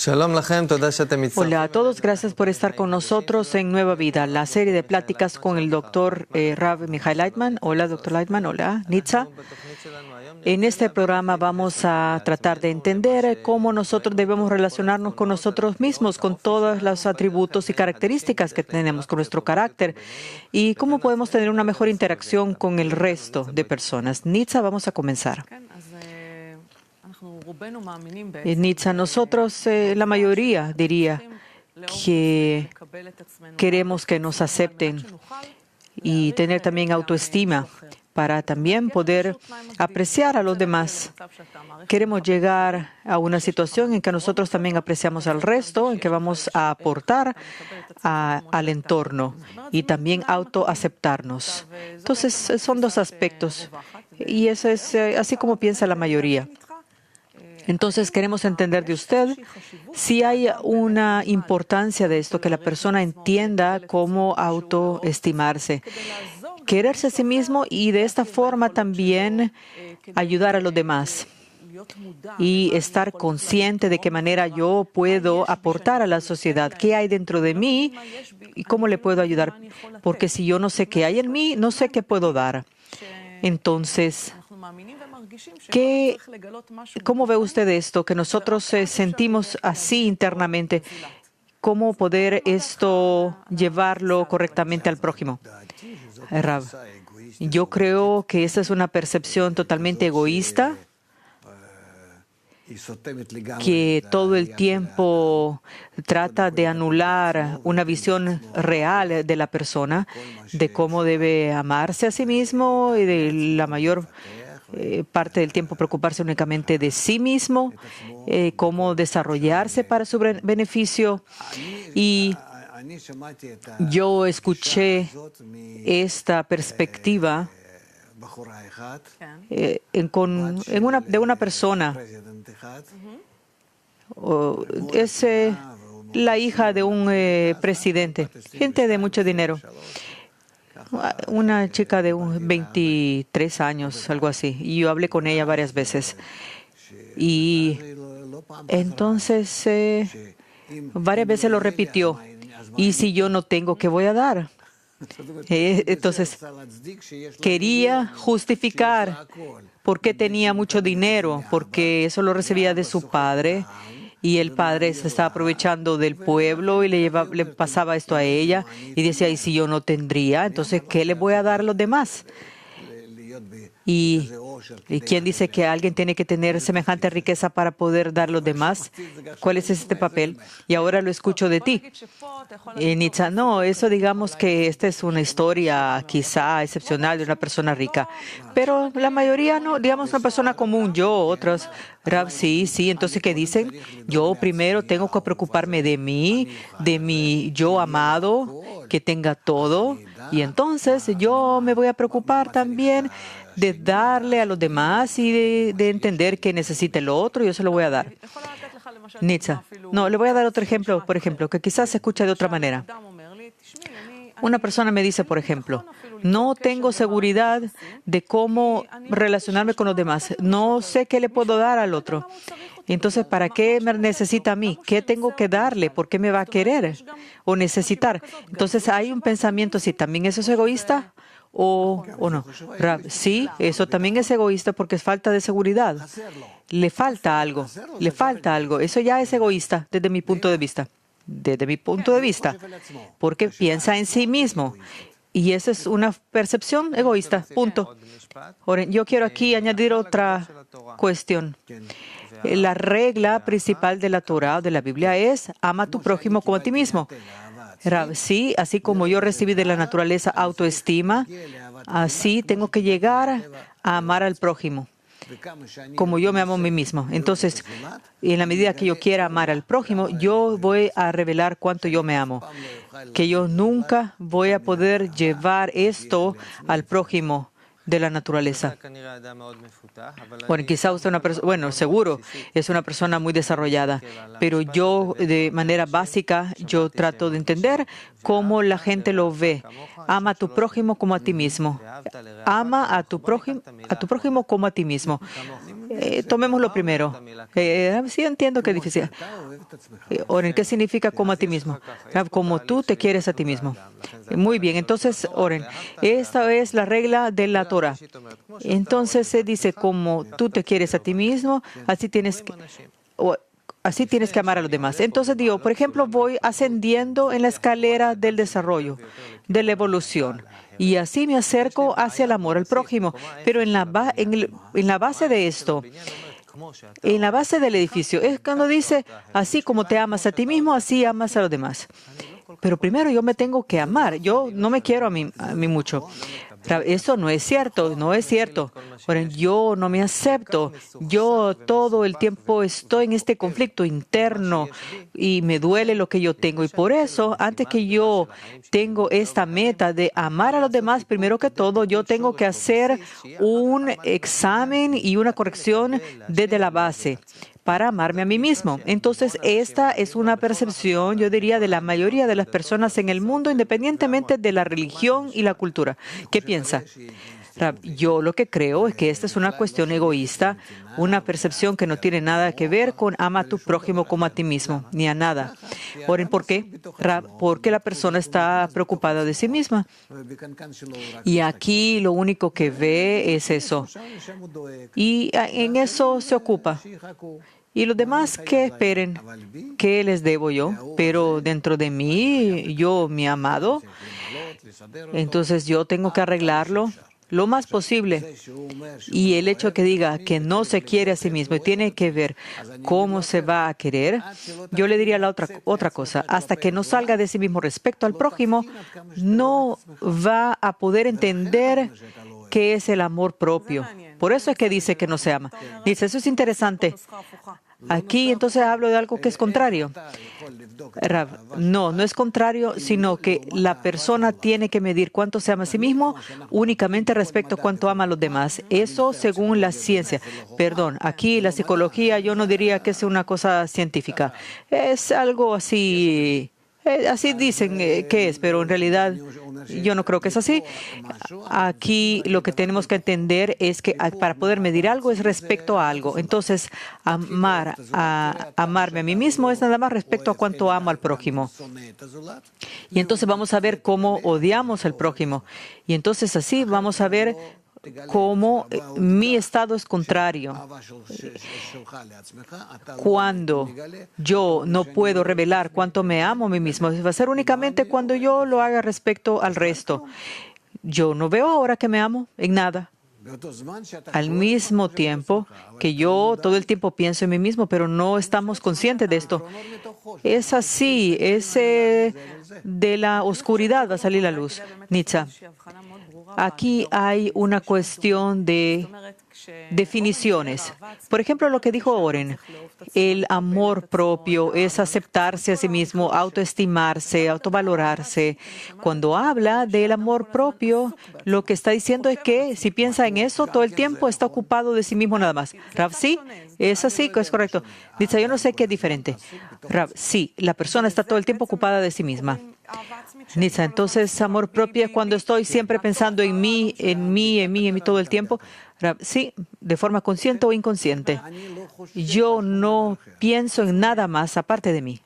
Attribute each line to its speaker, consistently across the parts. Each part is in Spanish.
Speaker 1: Hola a todos, gracias por estar con nosotros en Nueva Vida, la serie de pláticas con el doctor Rav Michael Leitman. Hola, doctor Leitman. Hola, Nitza. En este programa vamos a tratar de entender cómo nosotros debemos relacionarnos con nosotros mismos, con todos los atributos y características que tenemos, con nuestro carácter, y cómo podemos tener una mejor interacción con el resto de personas. Nitza, vamos a comenzar. Nitza, nosotros, la mayoría, diría que queremos que nos acepten y tener también autoestima para también poder apreciar a los demás. Queremos llegar a una situación en que nosotros también apreciamos al resto, en que vamos a aportar al entorno y también autoaceptarnos. Entonces, son dos aspectos y eso es así como piensa la mayoría. Entonces, queremos entender de usted si hay una importancia de esto, que la persona entienda cómo autoestimarse, quererse a sí mismo y de esta forma también ayudar a los demás y estar consciente de qué manera yo puedo aportar a la sociedad, qué hay dentro de mí y cómo le puedo ayudar. Porque si yo no sé qué hay en mí, no sé qué puedo dar. Entonces, ¿cómo ve usted esto? Que nosotros sentimos así internamente. ¿Cómo poder esto llevarlo correctamente al prójimo? Rav, yo creo que esa es una percepción totalmente egoísta, que todo el tiempo trata de anular una visión real de la persona, de cómo debe amarse a sí mismo y de la mayor parte del tiempo preocuparse únicamente de sí mismo, cómo desarrollarse para su beneficio. Y yo escuché esta perspectiva de una persona. Es la hija de un presidente, gente de mucho dinero. Una chica de 23 años, algo así. Y yo hablé con ella varias veces. Y entonces varias veces lo repitió. ¿Y si yo no tengo, qué voy a dar? Entonces quería justificar por qué tenía mucho dinero, porque eso lo recibía de su padre. Y el padre se estaba aprovechando del pueblo y le pasaba esto a ella. Y decía, ¿y si yo no tendría? Entonces, ¿qué le voy a dar a los demás? ¿Y quién dice que alguien tiene que tener semejante riqueza para poder dar a los demás? ¿Cuál es este papel? Y ahora lo escucho de ti. Nitza, no, eso digamos que esta es una historia quizá excepcional de una persona rica, pero la mayoría no, digamos una persona común, yo, otros, Rav, sí, entonces ¿qué dicen? Yo primero tengo que preocuparme de mi yo amado, que tenga todo, y entonces yo me voy a preocupar también de darle a los demás y de entender que necesita el otro, y yo se lo voy a dar. Nitza, no, le voy a dar otro ejemplo, por ejemplo, que quizás se escucha de otra manera. Una persona me dice, por ejemplo, no tengo seguridad de cómo relacionarme con los demás. No sé qué le puedo dar al otro. Entonces, ¿para qué me necesita a mí? ¿Qué tengo que darle? ¿Por qué me va a querer o necesitar? Entonces, hay un pensamiento, si también eso es egoísta o no. Sí, eso también es egoísta porque es falta de seguridad. Le falta algo. Eso ya es egoísta desde mi punto de vista. Porque piensa en sí mismo. Y esa es una percepción egoísta. Punto. Ahora, yo quiero aquí añadir otra cuestión. La regla principal de la Torah, de la Biblia, es ama a tu prójimo como a ti mismo. Sí, así como yo recibí de la naturaleza autoestima, así tengo que llegar a amar al prójimo como yo me amo a mí mismo. Entonces, en la medida que yo quiera amar al prójimo, yo voy a revelar cuánto yo me amo. Que yo nunca voy a poder llevar esto al prójimo de la naturaleza. Bueno, quizá usted seguro es una persona muy desarrollada, pero yo de manera básica yo trato de entender cómo la gente lo ve. Ama a tu prójimo como a ti mismo. Ama a tu prójimo como a ti mismo. Tomemos lo primero. Sí entiendo que es difícil. Oren, ¿qué significa como a ti mismo? Como tú te quieres a ti mismo. Muy bien, entonces oren. Esta es la regla de la Torah. Entonces se dice, como tú te quieres a ti mismo, así tienes que amar a los demás. Entonces digo, por ejemplo, voy ascendiendo en la escalera del desarrollo, de la evolución. Y así me acerco hacia el amor al prójimo. Pero en la base de esto, en la base del edificio, es cuando dice, así como te amas a ti mismo, así amas a los demás. Pero primero yo me tengo que amar. Yo no me quiero a mí mucho. Eso no es cierto, no es cierto. Yo no me acepto. Yo todo el tiempo estoy en este conflicto interno y me duele lo que yo tengo. Y por eso, antes que yo tengo esta meta de amar a los demás, primero que todo, yo tengo que hacer un examen y una corrección desde la base para amarme a mí mismo. Entonces, esta es una percepción, yo diría, de la mayoría de las personas en el mundo, independientemente de la religión y la cultura. ¿Qué piensa? Yo lo que creo es que esta es una cuestión egoísta, una percepción que no tiene nada que ver con ama a tu prójimo como a ti mismo, ni a nada. Oren, ¿por qué? Porque la persona está preocupada de sí misma. Y aquí lo único que ve es eso. Y en eso se ocupa. Y los demás que esperen, ¿qué les debo yo? Pero dentro de mí, yo, mi amado, entonces yo tengo que arreglarlo lo más posible. Y el hecho que diga que no se quiere a sí mismo y tiene que ver cómo se va a querer, yo le diría la otra cosa. Hasta que no salga de sí mismo respecto al prójimo, no va a poder entender qué es el amor propio. Por eso es que dice que no se ama. Dice, eso es interesante. Aquí entonces hablo de algo que es contrario. No es contrario, sino que la persona tiene que medir cuánto se ama a sí mismo únicamente respecto a cuánto ama a los demás. Eso según la ciencia. Perdón, aquí la psicología yo no diría que es una cosa científica. Es algo así. Así dicen que es, pero en realidad yo no creo que es así. Aquí lo que tenemos que entender es que para poder medir algo es respecto a algo. Entonces, amarme a mí mismo es nada más respecto a cuánto amo al prójimo. Y entonces vamos a ver cómo odiamos al prójimo. Y entonces así vamos a ver cómo mi estado es contrario. Cuando yo no puedo revelar cuánto me amo a mí mismo, va a ser únicamente cuando yo lo haga respecto al resto. Yo no veo ahora que me amo en nada. Al mismo tiempo que yo todo el tiempo pienso en mí mismo, pero no estamos conscientes de esto. Es así, de la oscuridad va a salir la luz. Nietzsche. Aquí hay una cuestión de definiciones. Por ejemplo, lo que dijo Oren, el amor propio es aceptarse a sí mismo, autoestimarse, autovalorarse. Cuando habla del amor propio, lo que está diciendo es que si piensa en eso, todo el tiempo está ocupado de sí mismo nada más. Rav, sí, es así, es correcto. Dice, yo no sé qué es diferente. Rav, sí, la persona está todo el tiempo ocupada de sí misma. Nitsa, entonces amor propio es cuando estoy siempre pensando en mí todo el tiempo. Sí, de forma consciente o inconsciente. Yo no pienso en nada más aparte de mí.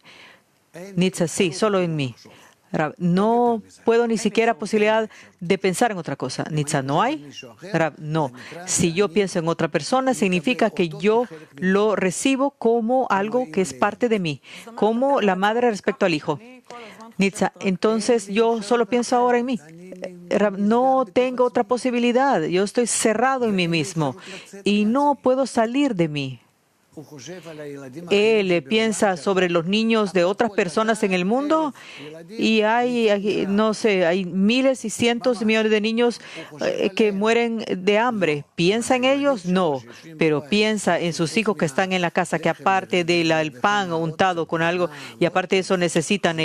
Speaker 1: Nitsa, sí, solo en mí. No puedo ni siquiera posibilidad de pensar en otra cosa. Nitsa, ¿no hay? No. Si yo pienso en otra persona, significa que yo lo recibo como algo que es parte de mí, como la madre respecto al hijo. Nitsa, entonces yo solo pienso ahora en mí. No tengo otra posibilidad. Yo estoy cerrado en mí mismo y no puedo salir de mí. Él piensa sobre los niños de otras personas en el mundo y no sé, hay miles y cientos de millones de niños que mueren de hambre. ¿Piensa en ellos? No, pero piensa en sus hijos que están en la casa, que aparte del pan untado con algo y aparte de eso necesitan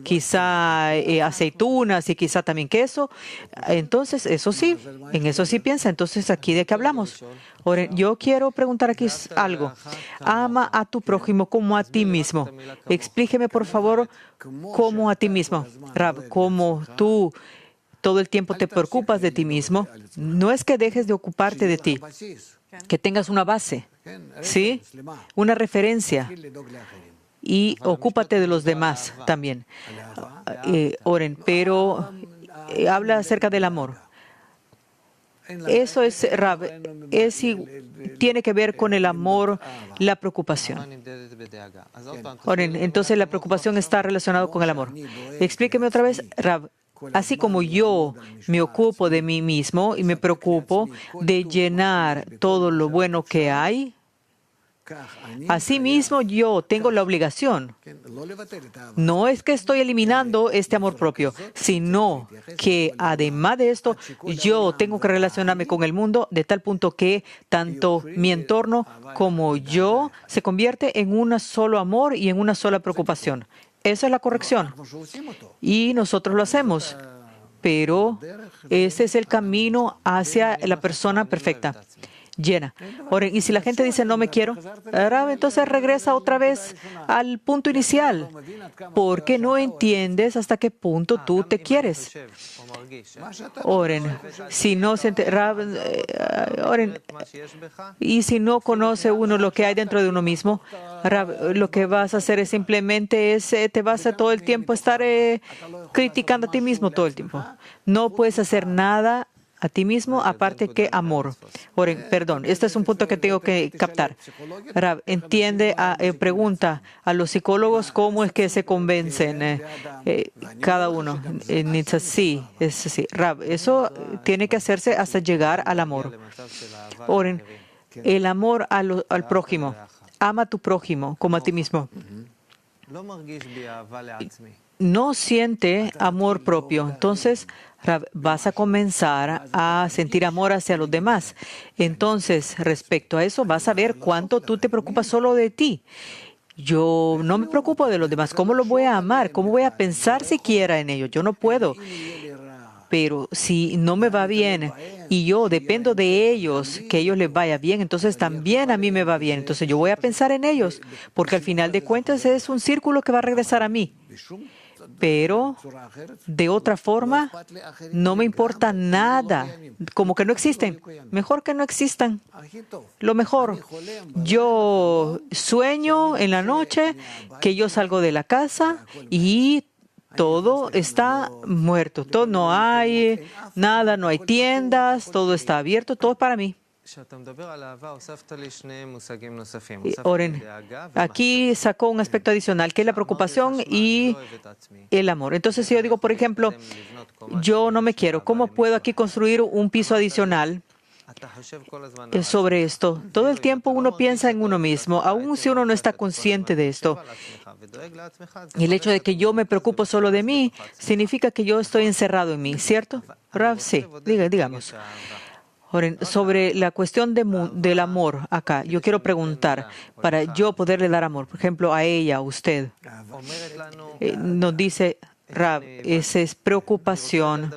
Speaker 1: quizá aceitunas y quizá también queso. Entonces, en eso sí piensa. Entonces, ¿aquí de qué hablamos? Ahora, yo quiero preguntar aquí algo. Ama a tu prójimo como a ti mismo. Explíqueme, por favor, cómo a ti mismo. Rab, como tú todo el tiempo te preocupas de ti mismo, no es que dejes de ocuparte de ti. que tengas una base, ¿sí? Una referencia. Y ocúpate de los demás también. Oren, pero habla acerca del amor. Eso es, Rab, tiene que ver con el amor, la preocupación. Oren, entonces la preocupación está relacionada con el amor. Explíqueme otra vez, Rab. Así como yo me ocupo de mí mismo y me preocupo de llenar todo lo bueno que hay, asimismo yo tengo la obligación. No es que estoy eliminando este amor propio, sino que además de esto, yo tengo que relacionarme con el mundo de tal punto que tanto mi entorno como yo se convierte en un solo amor y en una sola preocupación. Esa es la corrección. Y nosotros lo hacemos. Pero ese es el camino hacia la persona perfecta, llena. Oren, y si la gente dice no me quiero, entonces regresa otra vez al punto inicial. Porque no entiendes hasta qué punto tú te quieres. Oren, si no oren, y si no conoce uno lo que hay dentro de uno mismo, lo que vas a hacer es simplemente te vas a todo el tiempo estar criticando a ti mismo todo el tiempo. No puedes hacer nada a ti mismo, aparte que amor. Oren, perdón, este es un punto que tengo que captar. Rab, pregunta a los psicólogos cómo es que se convencen cada uno. Sí, es así. Rab, eso tiene que hacerse hasta llegar al amor. Oren, el amor al prójimo. Ama a tu prójimo como a ti mismo. No siente amor propio. Entonces, vas a comenzar a sentir amor hacia los demás. Entonces, respecto a eso, vas a ver cuánto tú te preocupas solo de ti. Yo no me preocupo de los demás. ¿Cómo los voy a amar? ¿Cómo voy a pensar siquiera en ellos? Yo no puedo. Pero si no me va bien y yo dependo de ellos, que a ellos les vaya bien, entonces también a mí me va bien. Entonces yo voy a pensar en ellos, porque al final de cuentas es un círculo que va a regresar a mí. Pero de otra forma, no me importa nada, como que no existen. Mejor que no existan. Lo mejor. Yo sueño en la noche que yo salgo de la casa y todo está muerto. Todo, no hay nada, no hay tiendas, todo está abierto, todo es para mí. Oren, aquí sacó un aspecto adicional, que es la preocupación y el amor. Entonces, si yo digo, por ejemplo, yo no me quiero, ¿cómo puedo aquí construir un piso adicional sobre esto? Todo el tiempo uno piensa en uno mismo, aun si uno no está consciente de esto. Y el hecho de que yo me preocupo solo de mí significa que yo estoy encerrado en mí, ¿cierto? Rav, sí, digamos. Sobre la cuestión del amor acá, yo quiero preguntar, para yo poderle dar amor, por ejemplo, a ella, a usted, nos dice, Rav, esa es preocupación.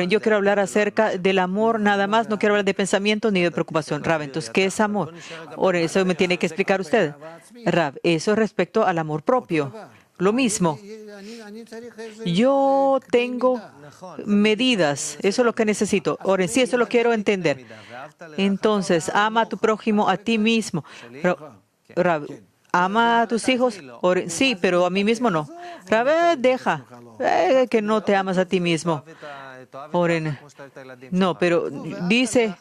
Speaker 1: Yo quiero hablar acerca del amor nada más, no quiero hablar de pensamiento ni de preocupación. Rav, entonces, ¿qué es amor? Eso me tiene que explicar usted. Rav, eso es respecto al amor propio. Lo mismo. Yo tengo medidas, eso es lo que necesito. Sí, eso lo quiero entender. Entonces, ama a tu prójimo a ti mismo. Rav, ¿ama a tus hijos? Sí, pero a mí mismo no. Rav, deja que no te amas a ti mismo. No, pero dice,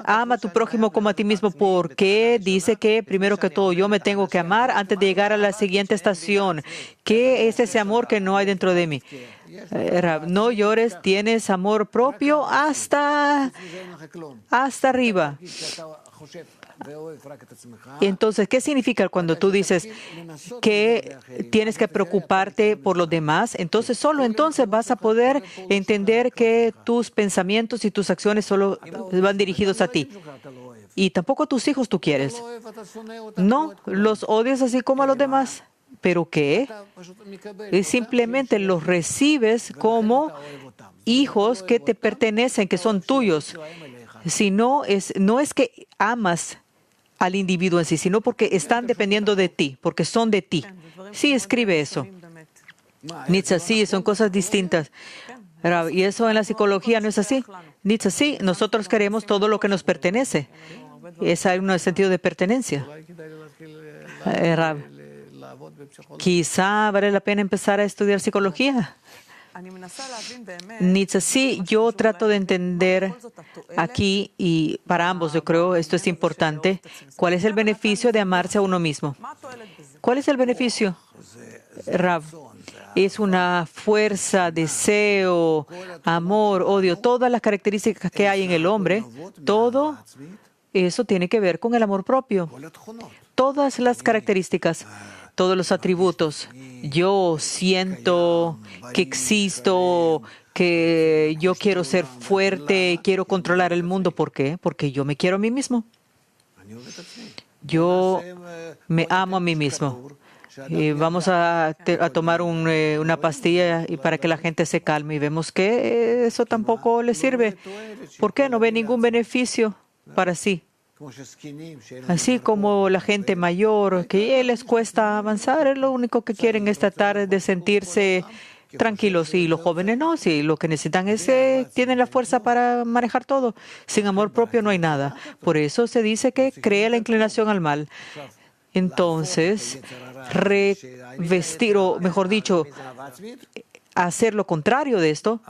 Speaker 1: ama a tu prójimo como a ti mismo, porque dice que primero que todo yo me tengo que amar antes de llegar a la siguiente estación. ¿Qué es ese amor que no hay dentro de mí? No llores, tienes amor propio hasta arriba. Entonces, ¿qué significa cuando tú dices que tienes que preocuparte por los demás? Entonces, solo entonces vas a poder entender que tus pensamientos y tus acciones solo van dirigidos a ti. Y tampoco a tus hijos tú quieres. No, los odias así como a los demás. ¿Pero qué? Simplemente los recibes como hijos que te pertenecen, que son tuyos. Si no es que amas al individuo en sí, sino porque están dependiendo de ti, porque son de ti. Sí, escribe eso. Nitza, sí, son cosas distintas. Rab, y eso en la psicología no es así. Dice sí, nosotros queremos todo lo que nos pertenece. Es un sentido de pertenencia. Rab, quizá vale la pena empezar a estudiar psicología. Nietzsche, sí, yo trato de entender aquí, y para ambos yo creo esto es importante, cuál es el beneficio de amarse a uno mismo. ¿Cuál es el beneficio? Rav, es una fuerza, deseo, amor, odio, todas las características que hay en el hombre, todo eso tiene que ver con el amor propio. Todas las características, todos los atributos. Yo siento que existo, que yo quiero ser fuerte, quiero controlar el mundo. ¿Por qué? Porque yo me quiero a mí mismo. Yo me amo a mí mismo. Vamos a tomar una pastilla y para que la gente se calme y vemos que eso tampoco le sirve. ¿Por qué? No ve ningún beneficio para sí. Así como la gente mayor, que les cuesta avanzar, lo único que quieren es tratar de sentirse tranquilos. Y los jóvenes no, si lo que necesitan es tienen la fuerza para manejar todo. Sin amor propio no hay nada. Por eso se dice que crea la inclinación al mal. Entonces, revestir, o mejor dicho, hacer lo contrario de esto,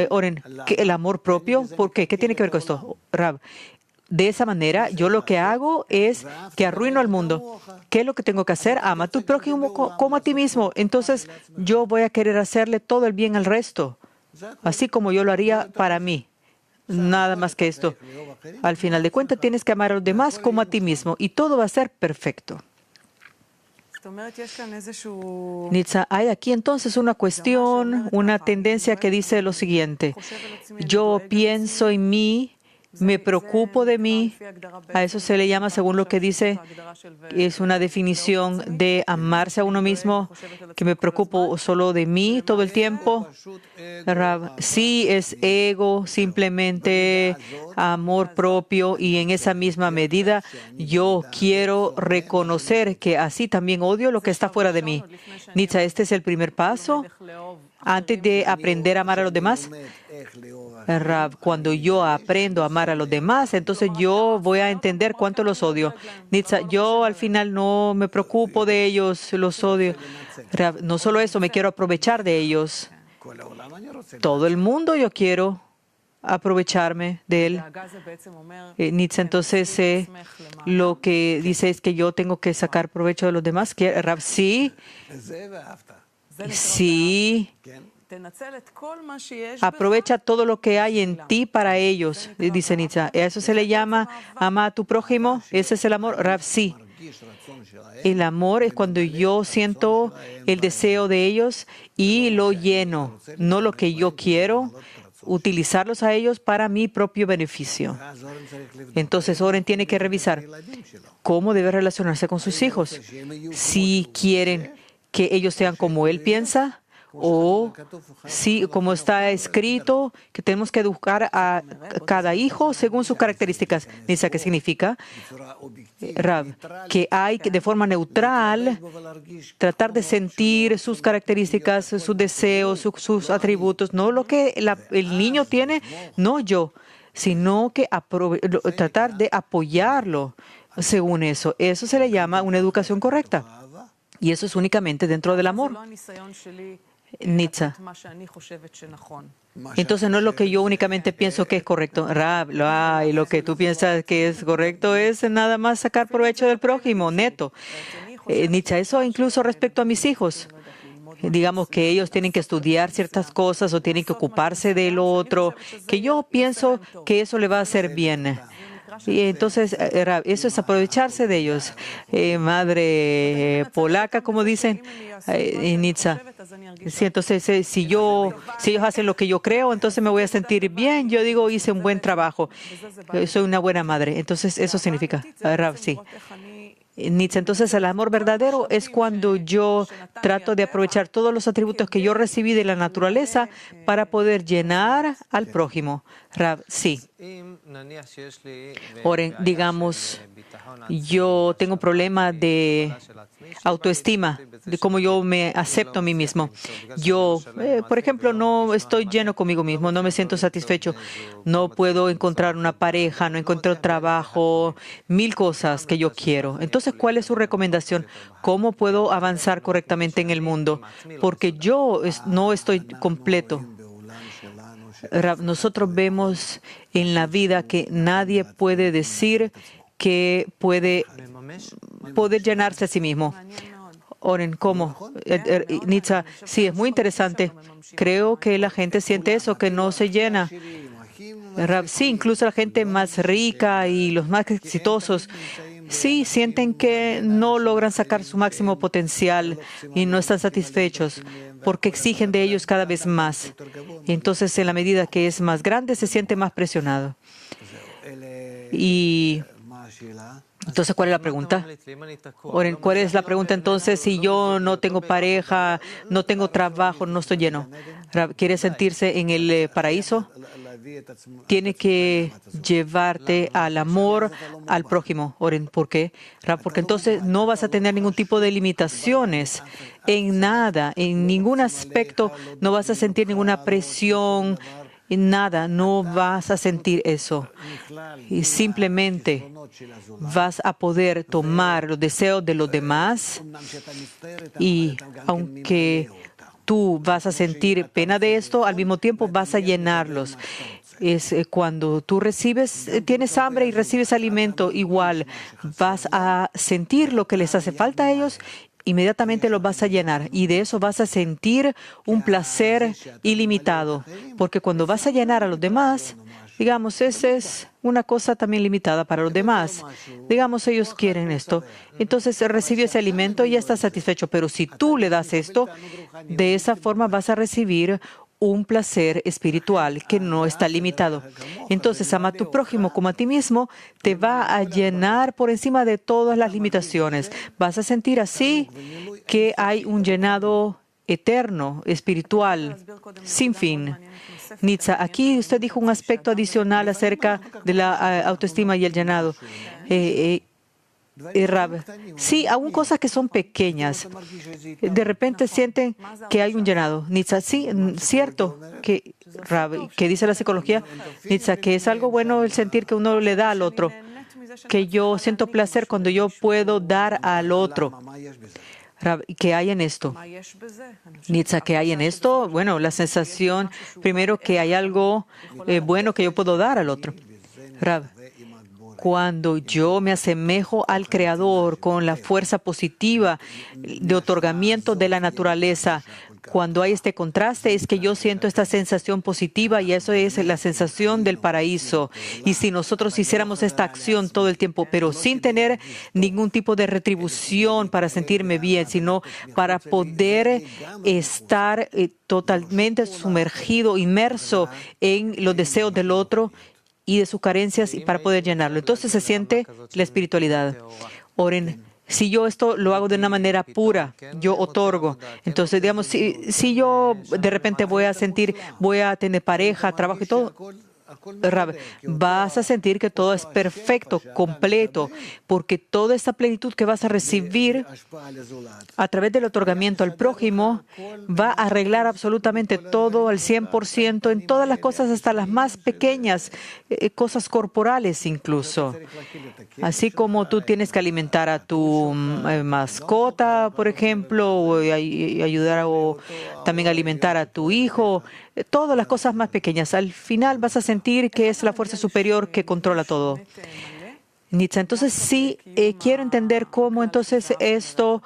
Speaker 1: oren, que el amor propio, ¿por qué? ¿Qué tiene que ver con esto? Rab, de esa manera, yo lo que hago es que arruino al mundo. ¿Qué es lo que tengo que hacer? Ama a tu prójimo como a ti mismo. Entonces, yo voy a querer hacerle todo el bien al resto, así como yo lo haría para mí. Nada más que esto. Al final de cuentas, tienes que amar a los demás como a ti mismo y todo va a ser perfecto. Nitza, hay aquí entonces una cuestión, una tendencia que dice lo siguiente. Yo pienso en mí, me preocupo de mí. A eso se le llama, según lo que dice, es una definición de amarse a uno mismo, que me preocupo solo de mí todo el tiempo. Sí, es ego, simplemente amor propio, y en esa misma medida yo quiero reconocer que así también odio lo que está fuera de mí. Nietzsche, este es el primer paso antes de aprender a amar a los demás. Cuando yo aprendo a amar a los demás, entonces yo voy a entender cuánto los odio. Nietzsche, yo al final no me preocupo de ellos, los odio. No solo eso, me quiero aprovechar de ellos. Todo el mundo yo quiero aprovecharme de él. Nietzsche, entonces, lo que dice es que yo tengo que sacar provecho de los demás. Sí, sí. Aprovecha todo lo que hay en ti para ellos, dice Nietzsche. A eso se le llama ama a tu prójimo. Ese es el amor. Rav, sí. El amor es cuando yo siento el deseo de ellos y lo lleno, no lo que yo quiero, utilizarlos a ellos para mi propio beneficio. Entonces, Oren tiene que revisar cómo debe relacionarse con sus hijos. Si quieren que ellos sean como él piensa, o sí, como está escrito, que tenemos que educar a cada hijo según sus características. ¿Qué significa? Rav, que hay que de forma neutral tratar de sentir sus características, sus deseos, sus atributos, no lo que el niño tiene, no yo, sino que tratar de apoyarlo según eso. Eso se le llama una educación correcta. Y eso es únicamente dentro del amor. Nietzsche. Entonces no es lo que yo únicamente pienso que es correcto. Rab, lo que tú piensas que es correcto es nada más sacar provecho del prójimo, neto. Nietzsche, eso incluso respecto a mis hijos. Digamos que ellos tienen que estudiar ciertas cosas o tienen que ocuparse del otro, que yo pienso que eso le va a hacer bien. Y entonces, eso es aprovecharse de ellos. Madre polaca, como dicen, Nietzsche. Sí, entonces, si ellos hacen lo que yo creo, entonces me voy a sentir bien. Yo digo, hice un buen trabajo. Soy una buena madre. Entonces, eso significa, sí. Nietzsche, entonces el amor verdadero es cuando yo trato de aprovechar todos los atributos que yo recibí de la naturaleza para poder llenar al prójimo. Rab, sí. Oren, digamos, yo tengo un problema de autoestima, de cómo yo me acepto a mí mismo. Yo, por ejemplo, no estoy lleno conmigo mismo, no me siento satisfecho, no puedo encontrar una pareja, no encuentro trabajo, mil cosas que yo quiero. Entonces, ¿cuál es su recomendación? ¿Cómo puedo avanzar correctamente en el mundo? Porque yo no estoy completo. Nosotros vemos en la vida que nadie puede decir que puede poder llenarse a sí mismo. Oren, ¿cómo? Nitza, sí, es muy interesante. Creo que la gente siente eso, que no se llena. Sí, incluso la gente más rica y los más exitosos, sí, sienten que no logran sacar su máximo potencial y no están satisfechos porque exigen de ellos cada vez más. Y entonces, en la medida que es más grande, se siente más presionado. Y entonces, ¿cuál es la pregunta? Oren, ¿cuál es la pregunta entonces? Si yo no tengo pareja, no tengo trabajo, no estoy lleno, ¿quiere sentirse en el paraíso? Tiene que llevarte al amor al prójimo. Oren, ¿por qué? Porque entonces no vas a tener ningún tipo de limitaciones en nada, en ningún aspecto, no vas a sentir ninguna presión, en nada, no vas a sentir eso. Y simplemente vas a poder tomar los deseos de los demás y aunque tú vas a sentir pena de esto, al mismo tiempo vas a llenarlos. Es cuando tú tienes hambre y recibes alimento, igual vas a sentir lo que les hace falta a ellos, inmediatamente los vas a llenar y de eso vas a sentir un placer ilimitado, porque cuando vas a llenar a los demás, digamos, esa es una cosa también limitada para los demás. Digamos, ellos quieren esto. Entonces, recibe ese alimento y ya está satisfecho. Pero si tú le das esto, de esa forma vas a recibir un placer espiritual que no está limitado. Entonces, ama a tu prójimo como a ti mismo, te va a llenar por encima de todas las limitaciones. Vas a sentir así que hay un llenado eterno, espiritual, sin fin. Nitza, aquí usted dijo un aspecto adicional acerca de la autoestima y el llenado. Rab, sí, aún cosas que son pequeñas. De repente sienten que hay un llenado. Nitza, sí, cierto, Rab, que dice la psicología, Nitza, que es algo bueno el sentir que uno le da al otro, que yo siento placer cuando yo puedo dar al otro. Rab, ¿qué hay en esto? Nitza, ¿qué hay en esto? Bueno, la sensación, primero, que hay algo bueno que yo puedo dar al otro. Rab, cuando yo me asemejo al Creador con la fuerza positiva de otorgamiento de la naturaleza, cuando hay este contraste, es que yo siento esta sensación positiva y eso es la sensación del paraíso. Y si nosotros hiciéramos esta acción todo el tiempo, pero sin tener ningún tipo de retribución para sentirme bien, sino para poder estar totalmente sumergido, inmerso en los deseos del otro y de sus carencias y para poder llenarlo. Entonces se siente la espiritualidad. Oren, si yo esto lo hago de una manera pura, yo otorgo. Entonces, digamos, si yo de repente voy a tener pareja, trabajo y todo, Rab, vas a sentir que todo es perfecto, completo, porque toda esta plenitud que vas a recibir a través del otorgamiento al prójimo va a arreglar absolutamente todo al 100% en todas las cosas, hasta las más pequeñas, cosas corporales incluso. Así como tú tienes que alimentar a tu mascota, por ejemplo, o ayudar o también alimentar a tu hijo, todas las cosas más pequeñas. Al final vas a sentir que es la fuerza superior que controla todo. Nitza, entonces sí, quiero entender cómo entonces esto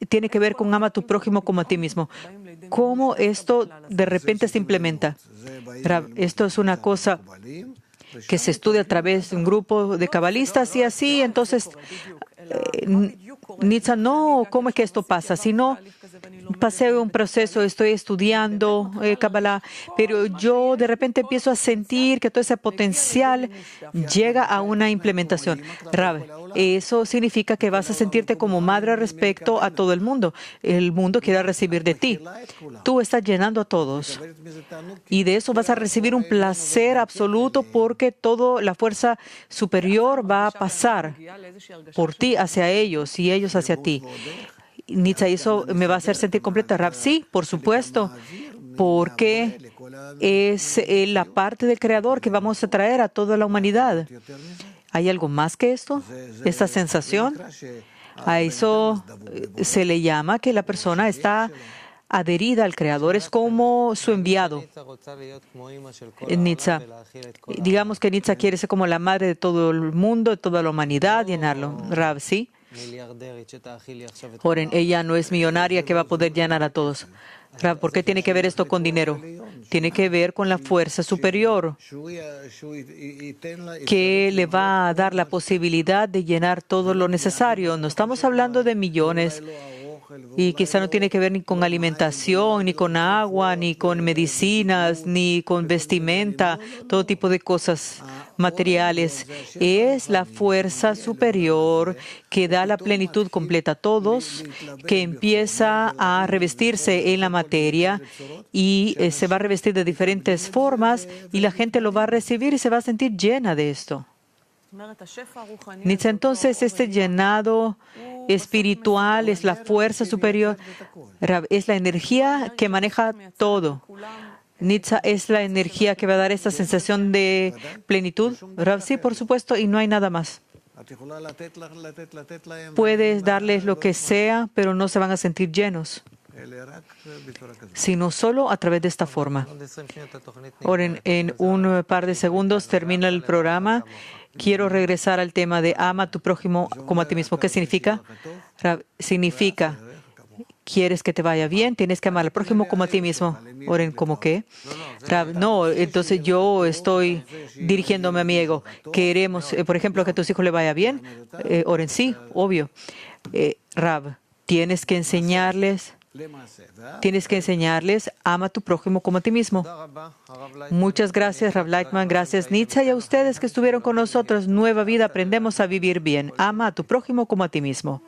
Speaker 1: tiene que ver con ama a tu prójimo como a ti mismo. ¿Cómo esto de repente se implementa? Esto es una cosa que se estudia a través de un grupo de cabalistas y así, entonces, Nitza, no, ¿cómo es que esto pasa? Sino pasé un proceso, estoy estudiando Kabbalah, pero yo de repente empiezo a sentir que todo ese potencial llega a una implementación. Rab, eso significa que vas a sentirte como madre respecto a todo el mundo. El mundo quiere recibir de ti. Tú estás llenando a todos. Y de eso vas a recibir un placer absoluto porque toda la fuerza superior va a pasar por ti hacia ellos y ellos hacia ti. Nitza, eso me va a hacer sentir completa. Rab, sí, por supuesto, porque es la parte del Creador que vamos a traer a toda la humanidad. ¿Hay algo más que esto? ¿Esta sensación? A eso se le llama que la persona está adherida al Creador, es como su enviado. Nitza, digamos que Nitza quiere ser como la madre de todo el mundo, de toda la humanidad, llenarlo. Rab, ¿sí? Oren, ella no es millonaria que va a poder llenar a todos. Rab, ¿por qué tiene que ver esto con dinero? Tiene que ver con la fuerza superior que le va a dar la posibilidad de llenar todo lo necesario. No estamos hablando de millones. Y quizá no tiene que ver ni con alimentación, ni con agua, ni con medicinas, ni con vestimenta, todo tipo de cosas materiales. Es la fuerza superior que da la plenitud completa a todos, que empieza a revestirse en la materia y se va a revestir de diferentes formas y la gente lo va a recibir y se va a sentir llena de esto. Entonces, este llenado espiritual es la fuerza superior, es la energía que maneja todo. Nitza es la energía que va a dar esta sensación de plenitud. Rab, sí, por supuesto, y no hay nada más. Puedes darles lo que sea, pero no se van a sentir llenos, sino solo a través de esta forma. Ahora, en un par de segundos termina el programa. Quiero regresar al tema de ama a tu prójimo como a ti mismo. ¿Qué significa? Significa, ¿quieres que te vaya bien? Tienes que amar al prójimo como a ti mismo. Oren, ¿cómo qué? No, entonces yo estoy dirigiéndome a mi ego. Queremos, por ejemplo, que a tus hijos le vaya bien. Oren, sí, obvio. Rab, tienes que enseñarles, ama a tu prójimo como a ti mismo. Muchas gracias, Rav Lightman. Gracias, Nitza, y a ustedes que estuvieron con nosotros. Nueva vida, aprendemos a vivir bien. Ama a tu prójimo como a ti mismo.